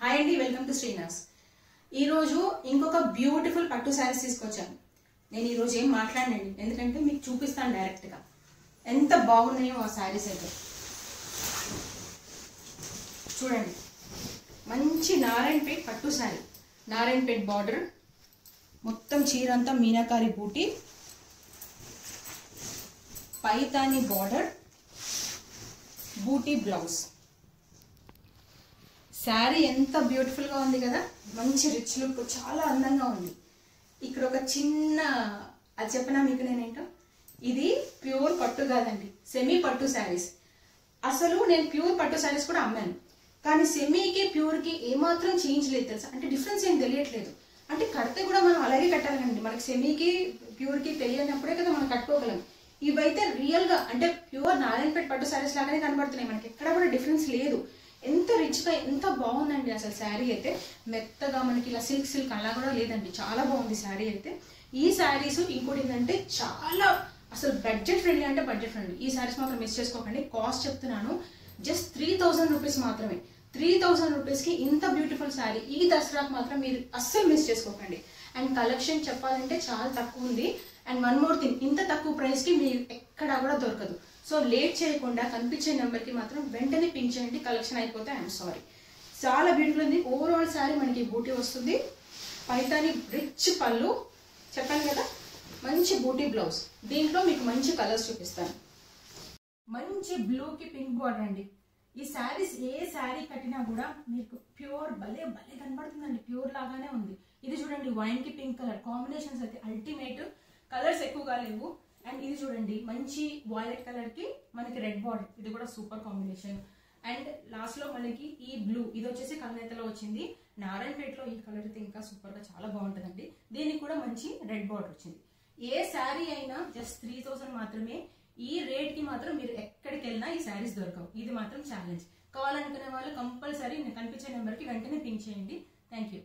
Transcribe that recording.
Hi అండి, welcome to శ్రీనాస్. ఈరోజు ఇంకొక బ్యూటిఫుల్ పట్టు శారీస్ తీసుకొచ్చాను. నేను ఈరోజు ఏం మాట్లాడనండి, ఎందుకంటే మీకు చూపిస్తాను డైరెక్ట్గా ఎంత బాగున్నాయో ఆ శారీస్ అయితే. చూడండి, మంచి నారాయణపేట్ పట్టు శారీ, నారాయణపేట్ బార్డర్, మొత్తం చీర అంతా మీనాకారి బూటీ, పైతాని బార్డర్, బూటీ బ్లౌజ్. శారీ ఎంత బ్యూటిఫుల్ గా ఉంది కదా, మంచి రిచ్ లుక్, చాలా అందంగా ఉంది. ఇక్కడ ఒక చిన్న అది చెప్పినా మీకు నేనేంటో, ఇది ప్యూర్ పట్టు కాదండి, సెమీ పట్టు శారీస్. అసలు నేను ప్యూర్ పట్టు శారీస్ కూడా అమ్మాను, కానీ సెమీకి ప్యూర్కి ఏమాత్రం చేంజ్ లేదు తెలుసా. అంటే డిఫరెన్స్ ఏం తెలియట్లేదు. అంటే కడితే కూడా మనం అలాగే కట్టాలండి. మనకి సెమీకి ప్యూర్కి తెలియనప్పుడే కదా మనం కట్టుకోగలం. ఇవైతే రియల్ గా అంటే ప్యూర్ నారాయణపేట పట్టు శారీస్ లాగానే కనబడుతున్నాయి. మనకి ఎక్కడ కూడా డిఫరెన్స్ లేదు. ఎంత రిచ్ గా ఎంత బాగుందండి అసలు శారీ అయితే. మెత్తగా మనకి ఇలా సిల్క్ అలా కూడా లేదండి, చాలా బాగుంది శారీ అయితే. ఈ శారీస్ ఇంకోటి ఏంటంటే చాలా అసలు బడ్జెట్ ఫ్రెండ్లీ, అంటే బడ్జెట్ ఫ్రెండ్లీ. ఈ శారీస్ మాత్రం మిస్ చేసుకోకండి. కాస్ట్ చెప్తున్నాను, జస్ట్ 3000 రూపీస్ మాత్రమే. 3000 రూపీస్ కి ఇంత బ్యూటిఫుల్ శారీ ఈ దసరాకు మాత్రం మీరు అస్సలు మిస్ చేసుకోకండి. అండ్ కలెక్షన్ చెప్పాలంటే చాలా తక్కువ ఉంది. అండ్ వన్ మోర్ థింగ్, ఇంత తక్కువ ప్రైస్ కి మీరు ఎక్కడా కూడా దొరకదు. సో లేట్ చేయకుండా కనిపించే నెంబర్ కి మాత్రం వెంటనే పింక్ చేయండి. కలెక్షన్ అయిపోతే ఐఎమ్ సారీ. చాలా బ్యూటిఫుల్ ఉంది. ఓవరాల్ శారీ మనకి బూటీ వస్తుంది, పైతాని రిచ్ పళ్ళు, చెప్పాను కదా, మంచి బూటీ బ్లౌజ్. దీంట్లో మీకు మంచి కలర్స్ చూపిస్తాను. మంచి బ్లూకి పింక్ బార్డర్ అండి. ఈ శారీస్ ఏ శారీ కట్టినా కూడా మీకు ప్యూర్ భలే భలే కనబడుతుందండి, ప్యూర్ లాగానే ఉంది. ఇది చూడండి, వైన్ కి పింక్ కలర్ కాంబినేషన్స్ అయితే అల్టిమేట్. కలర్స్ ఎక్కువగా లేవు. అండ్ ఇది చూడండి, మంచి వాయిలెట్ కలర్ కి మనకి రెడ్ బార్డర్, ఇది కూడా సూపర్ కాంబినేషన్. అండ్ లాస్ట్ లో మనకి ఈ బ్లూ, ఇది వచ్చేసి కలనేతలో వచ్చింది. నారాయణపేటలో ఈ కలర్ అయితే ఇంకా సూపర్ గా చాలా బాగుంటుందండి. దీనికి కూడా మంచి రెడ్ బార్డర్ వచ్చింది. ఏ శారీ అయినా జస్ట్ 3000 మాత్రమే. ఈ రేట్ కి మాత్రం మీరు ఎక్కడికి వెళ్ళినా ఈ శారీస్ దొరకవు. ఇది మాత్రం ఛాలెంజ్. కావాలనుకునే వాళ్ళు కంపల్సరీ కనిపించే నెంబర్ కి వెంటనే పింక్ చేయండి. Thank you.